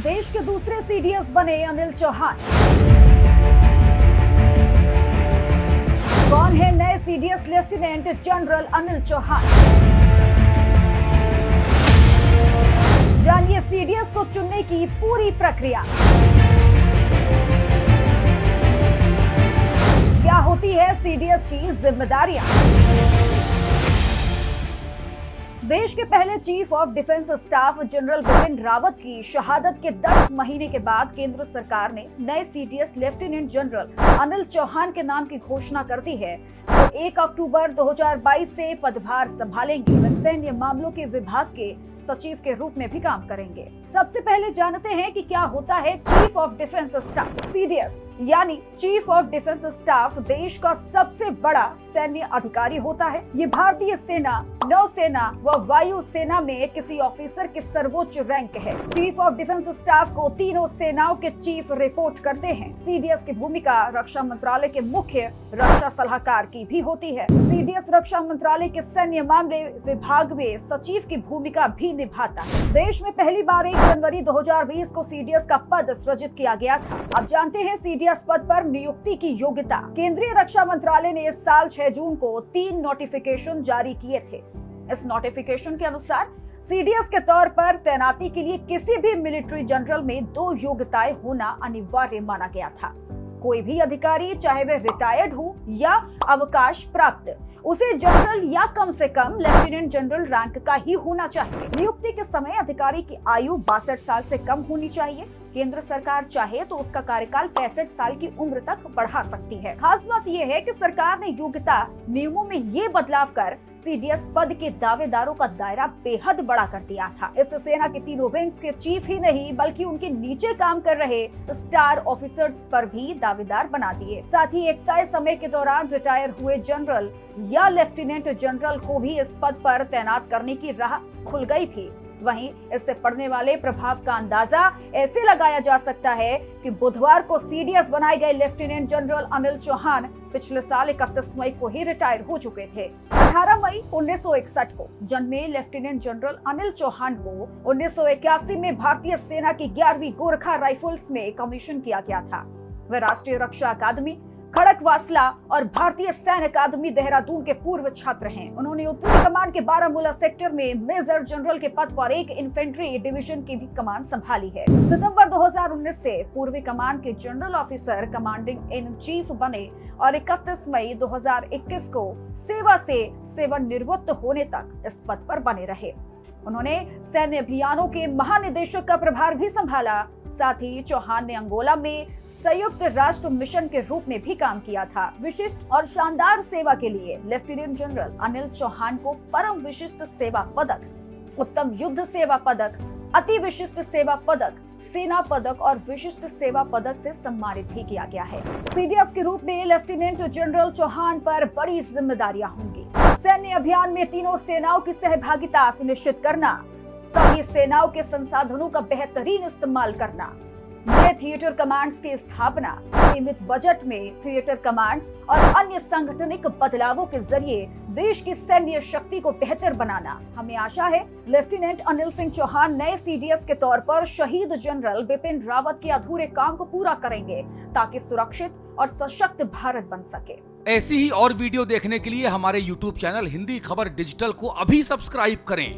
देश के दूसरे सीडीएस बने अनिल चौहान। कौन है नए CDS lieutenant general Anil Chauhan? जानिए सीडीएस को चुनने की पूरी प्रक्रिया। क्या होती है सीडीएस की जिम्मेदारियां? देश के पहले chief of defence staff general Bipin Rawat की शहादत के 10 महीने के बाद केंद्र सरकार ने नए CDS lieutenant general Anil Chauhan के नाम की घोषणा कर दी है। वो 1 अक्टूबर 2022 से पदभार संभालेंगे। वे सैन्य मामलों के विभाग के सचिव के रूप में भी काम करेंगे। सबसे पहले जानते हैं कि क्या होता है chief of defence staff. CDS यानी चीफ ऑफ डिफेंस स्टाफ देश का सबसे बड़ा सैन्य अधिकारी होता है। ये भारतीय सेना, नौसेना व वायु सेना में किसी ऑफिसर की सर्वोच्च रैंक है। चीफ ऑफ डिफेंस स्टाफ को तीनों सेनाओं के चीफ रिपोर्ट करते हैं। सीडीएस की भूमिका रक्षा मंत्रालय के मुख्य रक्षा सलाहकार की भी होती है। सीडीएस रक्षा मंत्रालय के सैन्य मामले विभाग में सचिव की भूमिका भी निभाता है। देश में पहली बार 1 जनवरी 2020 को सीडीएस का पद सृजित किया गया था। अब जानते हैं सीडीएस पद पर नियुक्ति की योग्यता। केंद्रीय रक्षा मंत्रालय ने इस साल 6 जून को 3 नोटिफिकेशन जारी किए थे। इस नोटिफिकेशन के अनुसार सीडीएस के तौर पर तैनाती के लिए किसी भी मिलिट्री जनरल में 2 योग्यताएं होना अनिवार्य माना गया था। कोई भी अधिकारी, चाहे वे रिटायर्ड हो या अवकाश प्राप्त, उसे जनरल या कम से कम लेफ्टिनेंट जनरल रैंक का ही होना चाहिए। नियुक्ति के समय अधिकारी की आयु 62 साल से कम होनी चाहिए। केंद्र सरकार चाहे तो उसका कार्यकाल 65 साल की उम्र तक बढ़ा सकती है। खास बात यह है कि सरकार ने योग्यता नियमों में ये बदलाव कर सीडीएस पद के दावेदारों का दायरा बेहद बड़ा कर दिया था। इस सेना के तीनों विंग्स के चीफ ही नहीं बल्कि उनके नीचे काम कर रहे स्टार ऑफिसर्स पर भी दावेदार बना दिए। साथ ही एक तय समय के दौरान रिटायर हुए जनरल या लेफ्टिनेंट जनरल को भी इस पद पर तैनात करने की राह खुल गई थी। वहीं इससे पड़ने वाले प्रभाव का अंदाजा ऐसे लगाया जा सकता है कि बुधवार को सीडीएस बनाए गए लेफ्टिनेंट जनरल अनिल चौहान पिछले साल 31 मई को ही रिटायर हो चुके थे। 18 मई 1961 को जन्मे लेफ्टिनेंट जनरल अनिल चौहान को 1981 में भारतीय सेना की 11वीं गोरखा राइफल्स में कमीशन किया गया था। वे राष्ट्रीय रक्षा अकादमी, खड़कवासला और भारतीय सैन्य अकादमी देहरादून के पूर्व छात्र हैं। उन्होंने उत्तरी कमान के बारामूला सेक्टर में मेजर जनरल के पद पर एक इन्फेंट्री डिवीजन की भी कमान संभाली है। सितंबर 2019 से पूर्वी कमान के general officer commanding in chief बने और 31 मई 2021 को सेवा से सेवानिवृत्त होने तक इस पद पर बने रहे। उन्होंने सैन्य अभियानों के महानिदेशक का प्रभार भी संभाला। साथ ही चौहान ने अंगोला में संयुक्त राष्ट्र मिशन के रूप में भी काम किया था। विशिष्ट और शानदार सेवा के लिए लेफ्टिनेंट जनरल अनिल चौहान को परम विशिष्ट सेवा पदक, उत्तम युद्ध सेवा पदक, अति विशिष्ट सेवा पदक, सेना पदक और विशिष्ट सेवा पदक से सम्मानित भी किया गया है। सीडीएस के रूप में लेफ्टिनेंट जनरल चौहान पर बड़ी जिम्मेदारियां होंगी। सैन्य अभियान में तीनों सेनाओं की सहभागिता सुनिश्चित करना, सभी सेनाओं के संसाधनों का बेहतरीन इस्तेमाल करना, नए थिएटर कमांड्स की स्थापना, सीमित बजट में थिएटर कमांड्स और अन्य सांगठनिक बदलावों के जरिए देश की सैन्य शक्ति को बेहतर बनाना। हमें आशा है लेफ्टिनेंट अनिल सिंह चौहान नए सीडीएस के तौर पर शहीद जनरल बिपिन रावत के अधूरे काम को पूरा करेंगे ताकि सुरक्षित और सशक्त भारत बन सके। ऐसी ही और वीडियो देखने के लिए हमारे YouTube चैनल हिंदी खबर डिजिटल को अभी सब्सक्राइब करें।